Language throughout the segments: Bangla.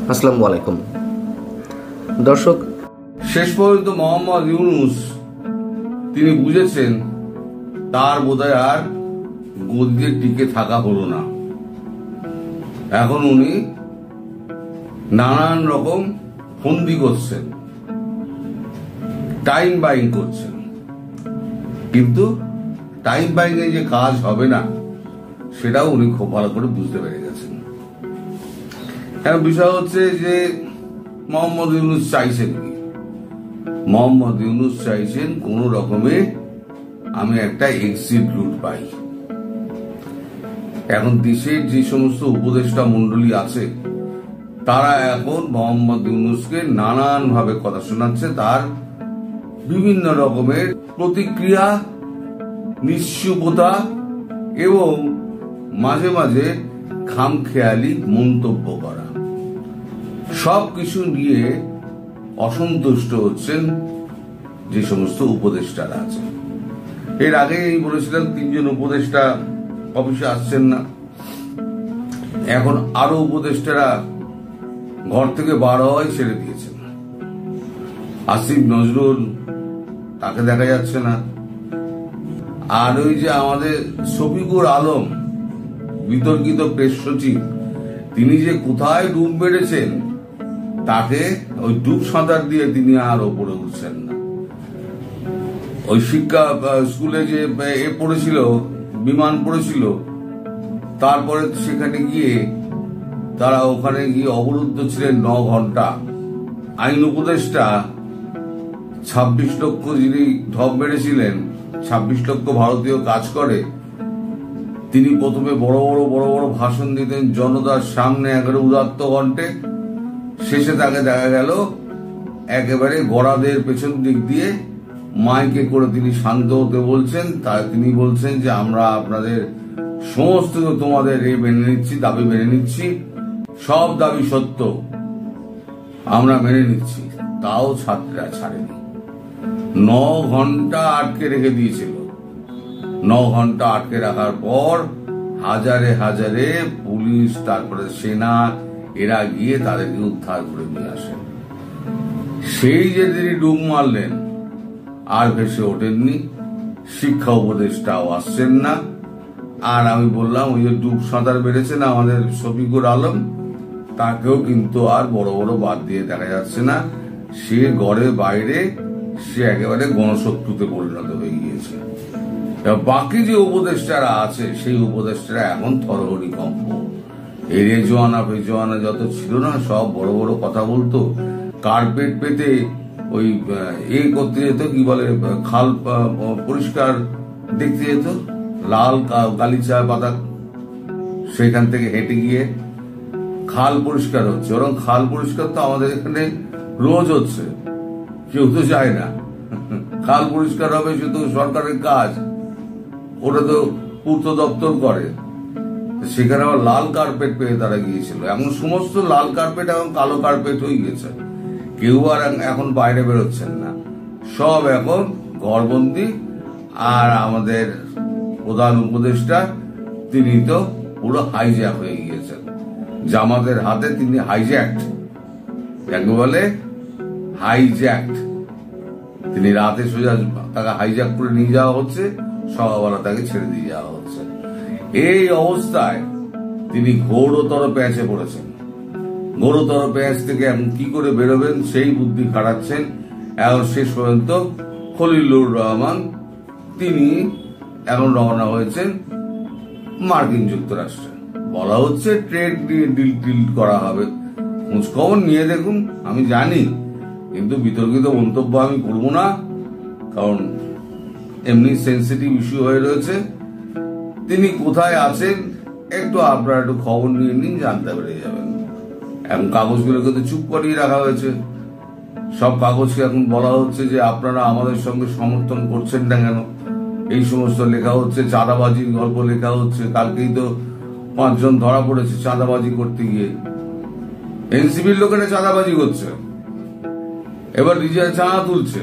আসসালামু আলাইকুম দর্শক, শেষ পর্যন্ত মোহাম্মদ ইউনূস তিনি বুঝেছেন তার বোধহয় আর গদিতে টিকে থাকা হলো না। এখন উনি নানান রকম ফন্দি করছেন, টাইম বাইং করছেন, কিন্তু টাইম বাইং এ যে কাজ হবে না সেটাও উনি খুব ভালো করে বুঝতে পেরে গেছেন। এখন বিষয় হচ্ছে যে মোহাম্মদ ইউনূস চাইছেন কি? মোহাম্মদ ইউনূস চাইছেন কোন রকমে আমি একটা এক্সিট রুট পাই। এখন দেশের যে সমস্ত উপদেষ্টা মন্ডলী আছে তারা এখন মোহাম্মদ ইউনূসকে নানান ভাবে কথা শোনাচ্ছে, তার বিভিন্ন রকমের প্রতিক্রিয়া, নিশ্চুপতা এবং মাঝে মাঝে খামখেয়ালি মন্তব্য করা, সবকিছু নিয়ে অসন্তুষ্ট হচ্ছেন যে সমস্ত উপদেষ্টারা আছে। এর আগে বলেছিলেন 3 জন উপদেষ্টা অফিসে আসছেন না, এখন আরো উপদেষ্টারা ঘর থেকে বার হওয়াই ছেড়ে দিয়েছেন। আসিফ নজরুল, তাকে দেখা যাচ্ছে না। আর ওই যে আমাদের শফিকুর আলম, বিতর্কিত প্রেস সচিব, তিনি যে কোথায় ডুব মেরেছেন, তাকে ওই ডুব সাঁতার দিয়ে তিনি আর ওপরে উঠছেন না। ওই শিক্ষা স্কুলে যে পড়েছিল, বিমান পড়েছিল, তারপরে সেখানে গিয়ে তারা ওখানে গিয়ে অবরুদ্ধ ছিলেন 9 ঘন্টা। আইন উপদেষ্টা 26 লক্ষ যিনি ঢপ মেরেছিলেন, 26 লক্ষ ভারতীয় কাজ করে, তিনি প্রথমে বড় বড় ভাষণ দিতেন জনতার সামনে একেবারে উদাত্ত কণ্ঠে, শেষে তাকে দেখা গেল একেবারে গড়াদের পেছন দিক দিয়ে মাইকে করে তিনি শান্ত হতে বলছেন। তিনি বলছেন যে আমরা আপনাদের সমস্ত তোমাদের মেনে নিচ্ছি, দাবি মেনে নিচ্ছি, সব দাবি সত্য, আমরা মেনে নিচ্ছি। তাও ছাত্ররা ছাড়েনি, 9 ঘন্টা আটকে রেখে দিয়েছিল। 9 ঘন্টা আটকে রাখার পর হাজারে হাজারে পুলিশ, তারপরে সেনা, এরা গিয়ে তাদেরকে উদ্ধার করে নিয়ে আসেন। সেই যে তিনি ডুব মারলেন আর ভেসে ওঠেননি, শিক্ষা উপদেষ্টাও আসছেন না। আর আমি বললাম ওই যে ডুব সাঁতার বেড়েছেন আমাদের শফিকুর আলম, তাকেও কিন্তু আর বড় বাদ দিয়ে দেখা যাচ্ছে না। সে ঘরে বাইরে সে একেবারে গণশত্রুতে পরিণত হয়ে গিয়েছে। বাকি যে উপদেষ্টারা আছে সেই উপদেষ্টারা এখন থরহরি কম্প। এই রেজওয়ানা ফেজওয়ানা যত ছিল না, সব বড় কথা বলতো, কার্পেট পেতে ওই করতে যেত, কি বলে, খাল পরিষ্কার দেখতে যেত, লাল গালিচা পাতা, সেখান থেকে হেঁটে গিয়ে খাল পরিষ্কার হচ্ছে। ওরকম খাল পরিষ্কার তো আমাদের এখানে রোজ হচ্ছে, কেউ তো যায় না। খাল পরিষ্কার হবে সে তো সরকারের কাজ, ওটা তো পূর্ত দপ্তর করে। সেখানে আবার লাল কার্পেট পেয়ে তারা গিয়েছিল। এখন সমস্ত লাল কার্পেট এখন কালো কার্পেট হয়ে গেছে, কেউ আর এখন বাইরে বেরোচ্ছেন না, সব এখন ঘরবন্দি। আর আমাদের প্রধান উপদেষ্টা তিনি তো পুরো হাইজ্যাক হয়ে গিয়েছেন, জামাতের হাতে তিনি হাইজ্যাক্ট, যাকে বলে হাইজ্যাক্ট। তিনি রাতে সোজা তাকে হাইজ্যাক করে নিয়ে যাওয়া হচ্ছে, সকালবেলা তাকে ছেড়ে দিয়ে যাওয়া হচ্ছে। এই অবস্থায় তিনি ঘোরতর প্যাঁচে পড়েছেন। ঘোরতর প্যাঁচ থেকে এখন কি করে বেরোবেন সেই বুদ্ধি খাটাচ্ছেন। এখন শেষ পর্যন্ত খলিলুর রহমান তিনি এখন রওনা হয়েছেন মার্কিন যুক্তরাষ্ট্রে। বলা হচ্ছে ট্রেড ডিল করা হবে। খোঁজখবর নিয়ে দেখুন, আমি জানি, কিন্তু বিতর্কিত মন্তব্য আমি করব না, কারণ এমনি সেন্সিটিভ ইস্যু হয়ে রয়েছে। তিনি কোথায় আছেন আপনারা একটু খবর নিয়ে নিন, জানতে পেরে যাবেন। এখন কাগজগুলোকে তো চুপ করিয়ে রাখা হয়েছে, সব কাগজকে এখন বলা হচ্ছে যে আপনারা আমাদের সঙ্গে সমর্থন করছেন না কেন, এই সমস্ত লেখা হচ্ছে। চাঁদাবাজির গল্প লেখা হচ্ছে। কালকেই তো 5 জন ধরা পড়েছে চাঁদাবাজি করতে গিয়ে। এনসিপির লোকেরা চাঁদাবাজি করছে, এবার নিজেরা চাঁদা তুলছে,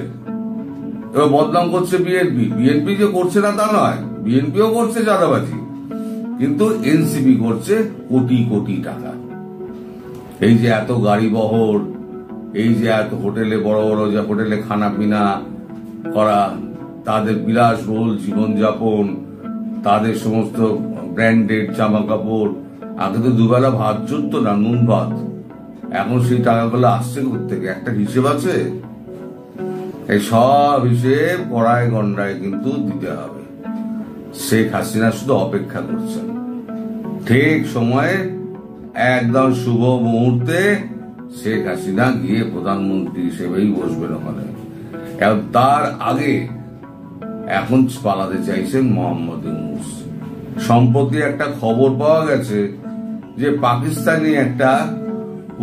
এবার বদনাম করছে বিএনপি। বিএনপি যে করছে না তা নয়, বিএনপিও করছে চাঁদাবাজি, কিন্তু এনসিপি করছে কোটি কোটি টাকা। এই যে এত গাড়ি বহর, এই যে এত হোটেলে বড় বড় যে হোটেলে খানা পিনা করা, তাদের বিলাসবহুল জীবনযাপন, তাদের সমস্ত ব্র্যান্ডেড জামা কাপড়, আগে তো দুবেলা ভাত জুটত না, নুন ভাত। এখন সেই টাকাগুলো আসছে কোত্থেকে? একটা হিসেব আছে। এই সব হিসেব কড়ায় গন্ডায় কিন্তু দিতে হবে। শেখ হাসিনা শুধু অপেক্ষা করছেন ঠিক সময়ে, একদম শুভ মুহূর্তে শেখ হাসিনা গিয়ে প্রধানমন্ত্রী হিসেবেই বসবেন ওখানে। তার আগে এখন পালাতে চাইছেন মোহাম্মদ ইউনূস। সম্প্রতি একটা খবর পাওয়া গেছে যে পাকিস্তানি একটা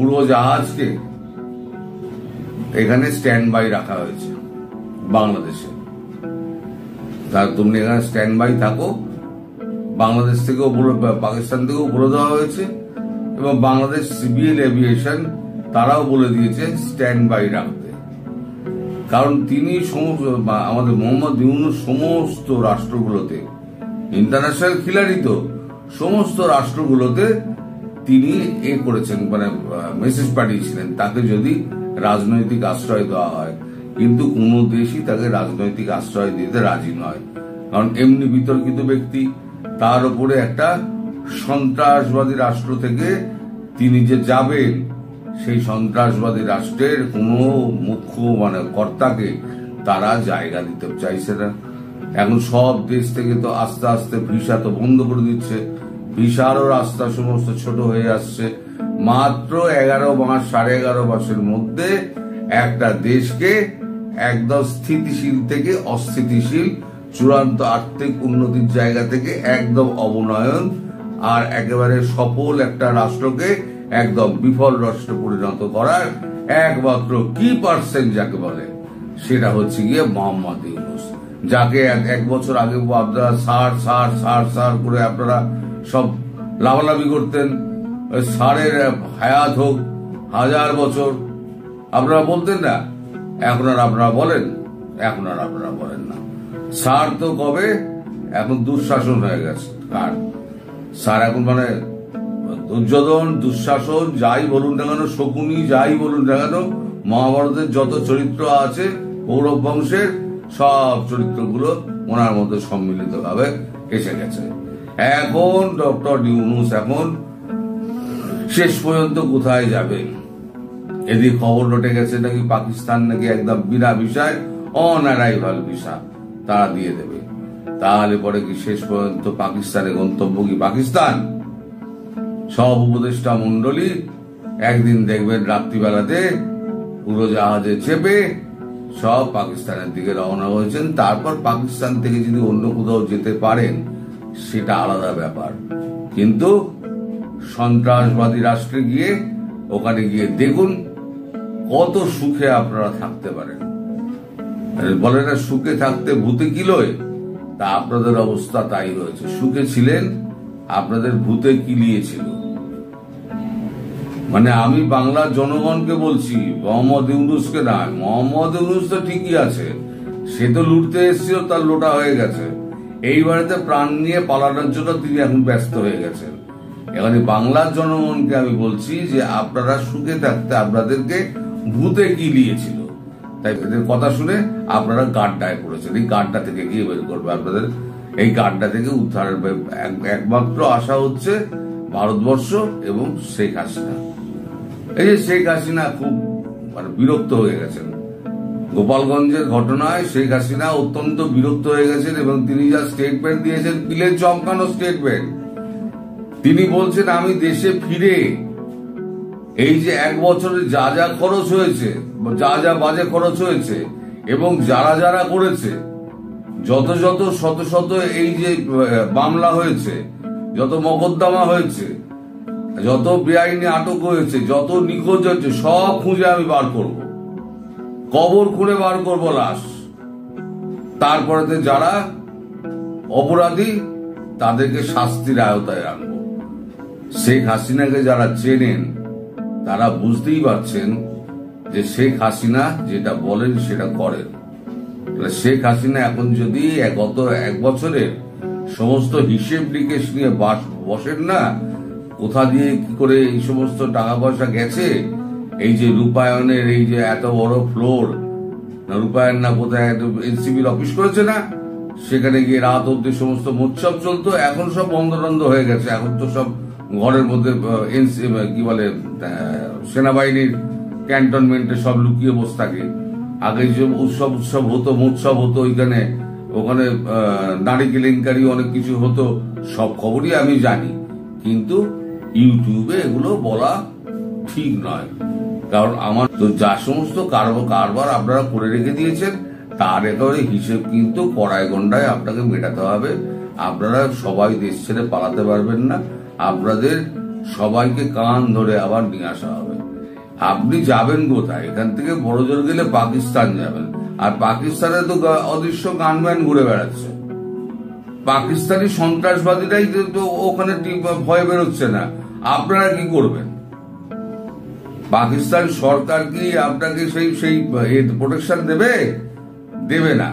উড়োজাহাজকে এখানে স্ট্যান্ড বাই রাখা হয়েছে বাংলাদেশে। তুমি এখানে স্ট্যান্ড বাই থাকো, বাংলাদেশ থেকেও পাকিস্তান থেকেও বলে দেওয়া হয়েছে, এবং বাংলাদেশ সিভিল এভিয়েশন তারাও বলে দিয়েছে স্ট্যান্ড বাই রাখতে। কারণ তিনি আমাদের মোহাম্মদ ইউনূস সমস্ত রাষ্ট্রগুলোতে, ইন্টারন্যাশনাল খিলাড়ি তো, সমস্ত রাষ্ট্রগুলোতে তিনি করেছেন, মানে মেসেজ পাঠিয়েছিলেন তাকে যদি রাজনৈতিক আশ্রয় দেওয়া হয়। কিন্তু কোন দেশই তাকে রাজনৈতিক আশ্রয় দিতে রাজি নয়, কারণ এমনি বিতর্কিত ব্যক্তি। তার উপরে একটা সন্ত্রাসবাদী রাষ্ট্র থেকে তিনি যে যাবেন, সেই সন্ত্রাসবাদী রাষ্ট্রের কোন মুখ্য মানে কর্তাকে তারা জায়গা দিতে চাইছে না। এখন সব দেশ থেকে তো আস্তে আস্তে ভিসা তো বন্ধ করে দিচ্ছে, ভিসারও রাস্তা সমস্ত ছোট হয়ে আসছে। মাত্র 11 মাস 11.5 মাসের মধ্যে একটা দেশকে একদম স্থিতিশীল থেকে অস্থিতিশীল, চূড়ান্ত আর্থিক উন্নতির জায়গা থেকে একদম অবনয়ন, আর একেবারে সফল একটা রাষ্ট্রকে একদম বিফল রাষ্ট্র পরিণত করার একমাত্র কি পার্সেন্ট যাকে বলে, সেটা হচ্ছে গিয়ে মোহাম্মদ ইউনূস, যাকে 1 বছর আগে আপনারা সার করে আপনারা সব লাভালাভি করতেন। সারের হায়াত হোক 1000 বছর আপনারা বলতেন না, এখন আর আপনারা বলেন? এখন আর আপনারা বলেন না। সার তো কবে, এখন দুঃশাসন হয়ে গেছে। কার সার এখন মানে দুর্যোধন, দুঃশাসন, যাই বলুন না কেন, শকুনি, যাই বলুন না কেন, মহাভারতের যত চরিত্র আছে কৌরব বংশের, সব চরিত্রগুলো ওনার মধ্যে সম্মিলিত ভাবে এসে গেছে। এখন ডক্টর ইউনূস এখন শেষ পর্যন্ত কোথায় যাবে? এদিকে খবর রটে গেছে নাকি পাকিস্তান নাকি একদম বিনা ভিসায় অন অ্যারাইভাল ভিসা তারা দিয়ে দেবে। তাহলে পরে কি শেষ পর্যন্ত পাকিস্তানের গন্তব্য কি পাকিস্তান? সব উপদেষ্টা মন্ডলী একদিন দেখবেন রাত্রিবেলাতে উড়োজাহাজে চেপে সব পাকিস্তানের দিকে রওনা হয়েছেন। তারপর পাকিস্তান থেকে যদি অন্য কোথাও যেতে পারেন সেটা আলাদা ব্যাপার, কিন্তু সন্ত্রাসবাদী রাষ্ট্রে গিয়ে ওখানে গিয়ে দেখুন কত সুখে আপনারা থাকতে পারেন। বলে না সুখে থাকতে ভূতে কিলোয়, তা আপনাদের অবস্থা তাই হয়েছে। সুখে ছিলেন, আপনাদের ভূতে কিলিয়েছিল। মানে আমি বাংলার জনগণকে বলছি, মোহাম্মদ ইউনূসকে না। মোহাম্মদ ইউনূস তো ঠিকই আছে, সে তো লুটতে এসেছিল, তার লোটা হয়ে গেছে। এইবারেতে প্রাণ নিয়ে পালানোর জন্য তিনি এখন ব্যস্ত হয়ে গেছেন। এখানে বাংলার জনগণকে আমি বলছি যে আপনারা সুখে থাকতে আপনাদেরকে ভূতে কিলিয়েছিল, তাই এদের কথা শুনে আপনারা গাড্ডায় পড়েছেন। এই গাড্ডা থেকে গিয়ে বের করবে আপনাদের, এই গাড্ডা থেকে উদ্ধারের একমাত্র আশা হচ্ছে ভারতবর্ষ এবং শেখ হাসিনা। এই যে শেখ হাসিনা খুব মানে বিরক্ত হয়ে গেছেন গোপালগঞ্জের ঘটনায়। শেখ হাসিনা অত্যন্ত বিরক্ত হয়ে গেছেন এবং তিনি যা স্টেটমেন্ট দিয়েছেন, পিলে চমকানো স্টেটমেন্ট। তিনি বলছেন আমি দেশে ফিরে এই যে 1 বছরে যা যা খরচ হয়েছে, যা যা বাজে খরচ হয়েছে, এবং যারা যারা করেছে, যত শত এই যে মামলা হয়েছে, যত মকদ্দমা হয়েছে, যত বেআইনি আটক হয়েছে, যত নিখোঁজ হয়েছে, সব খুঁজে আমি বার করব, কবর খুঁড়ে বার করবো লাশ। তারপরে যারা অপরাধী তাদেরকে শাস্তির আওতায় আনবো। শেখ হাসিনাকে যারা চেনেন তারা বুঝতেই পারছেন যে শেখ হাসিনা যেটা বলেন সেটা করেন। শেখ হাসিনা এখন যদি গত 1 বছরের সমস্ত হিসেব নিকেশ নিয়ে বসেন না, কোথা দিয়ে কি করে এই সমস্ত টাকা পয়সা গেছে, এই যে রূপায়ণের এই যে এত বড় ফ্লোর, রূপায়ণ না কোথায় এনসিবির অফিস করেছে না, সেখানে গিয়ে রাত অব্দি সমস্ত মোৎসব চলতো। এখন সব বন্ধ টন্ধ হয়ে গেছে, এখন তো সব ঘরের মধ্যে কি বলে সেনাবাহিনীর ক্যান্টনমেন্টে সব লুকিয়ে বসে থাকে। আগে যে উৎসব হতো, মোৎসব হতো, ওখানে নারী কেলেঙ্কারি অনেক কিছু হতো, সব খবরই আমি জানি। কিন্তু ইউটিউবে এগুলো বলা ঠিক নয়, কারণ আমার তো যা সমস্ত কারবার আপনারা করে রেখে দিয়েছেন তার একেবারে হিসেব কিন্তু কড়াই গন্ডায় আপনাকে মেটাতে হবে। আপনারা সবাই দেশ ছেড়ে পালাতে পারবেন না, আপনাদের সবাইকে কান ধরে আবার নিয়ে আসা হবে। আপনি যাবেন কোথায়? এখান থেকে বড় জোর গেলে পাকিস্তান যাবেন, আর পাকিস্তানে তো অদৃশ্য গানম্যান ঘুরে বেড়াচ্ছে। পাকিস্তানি সন্ত্রাসবাদীরাই তো ওখানে ভয় বেরোচ্ছে না, আপনারা কি করবেন? পাকিস্তান সরকার কি আপনাকে সেই প্রোটেকশন দেবে না।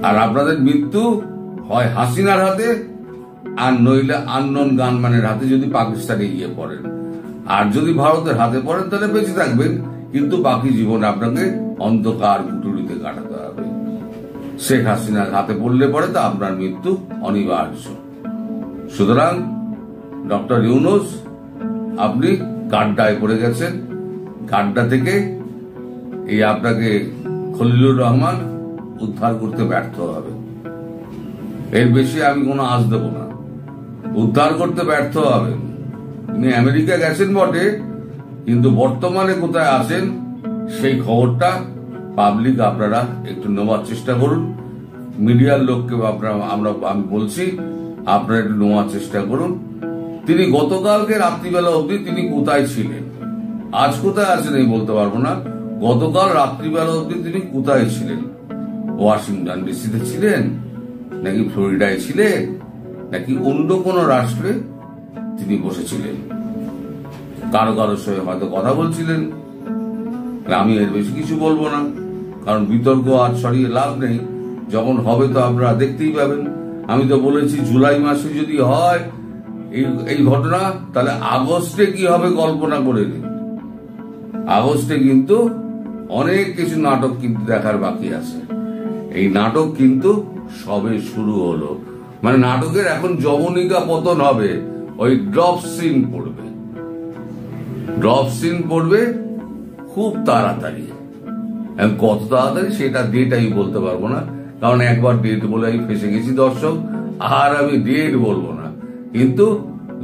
আর আপনাদের মৃত্যু হয় হাসিনার হাতে, আর নইলে আননোন গানম্যানের হাতে যদি পাকিস্তানে গিয়ে পড়েন। আর যদি ভারতের হাতে পড়েন তাহলে বেঁচে থাকবেন, কিন্তু বাকি জীবন আপনাকে অন্ধকার কুটুরিতে কাটাতে হবে। শেখ হাসিনার হাতে পড়লে পরে তো আপনার মৃত্যু অনিবার্য। সুতরাং ডক্টর ইউনূস, আপনি গাড্ডায় পড়ে গেছেন। গাড্ডা থেকে এই আপনাকে খলিলুর রহমান উদ্ধার করতে ব্যর্থ হবে। এর বেশি আমি কোনো আঁচ দেব না। উদ্ধার করতে ব্যর্থ হবেন। তিনি আমেরিকা গেছেন বটে, কিন্তু বর্তমানে কোথায় আছেন সেই খবরটা পাবলিক আপনারা একটু নেওয়ার চেষ্টা করুন। মিডিয়ার লোককে আমি বলছি, আপনারা একটু নেওয়ার চেষ্টা করুন। তিনি গতকালকে রাত্রিবেলা অবধি তিনি কোথায় ছিলেন, আজ কোথায় আছেন এই বলতে পারবো না। গতকাল রাত্রিবেলা অবধি তিনি কোথায় ছিলেন? ওয়াশিংটন ডিসিতে ছিলেন, নাকি ফ্লোরিডায় ছিলেন, নাকি অন্য কোনো রাষ্ট্রে তিনি বসেছিলেন? কারো সঙ্গে হয়তো কথা বলছিলেন। আমি এর বেশি কিছু বলবো না, কারণ বিতর্ক আর ছড়িয়ে লাভ নেই। যখন হবে তো আপনারা দেখতেই পাবেন। আমি তো বলেছি জুলাই মাসে যদি হয় এই ঘটনা, তাহলে আগস্টে কি হবে কল্পনা করে নিন। আগস্টে কিন্তু অনেক কিছু নাটক কিন্তু দেখার বাকি আছে। এই নাটক কিন্তু সবে শুরু হলো। মানে নাটকের এখন যবনিকা পতন হবে, ওই ড্রপ সিন পড়বে খুব তাড়াতাড়ি। কত তাড়াতাড়ি সেটা ডেট আমি বলতে পারবো না, কারণ একবার ডেট বলে আমি ফেসে গেছি দর্শক, আর আমি ডেট বলবো না। কিন্তু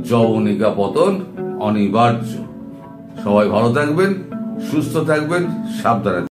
যবনিকা পতন অনিবার্য। সবাই ভালো থাকবেন, সুস্থ থাকবেন, সাবধানে।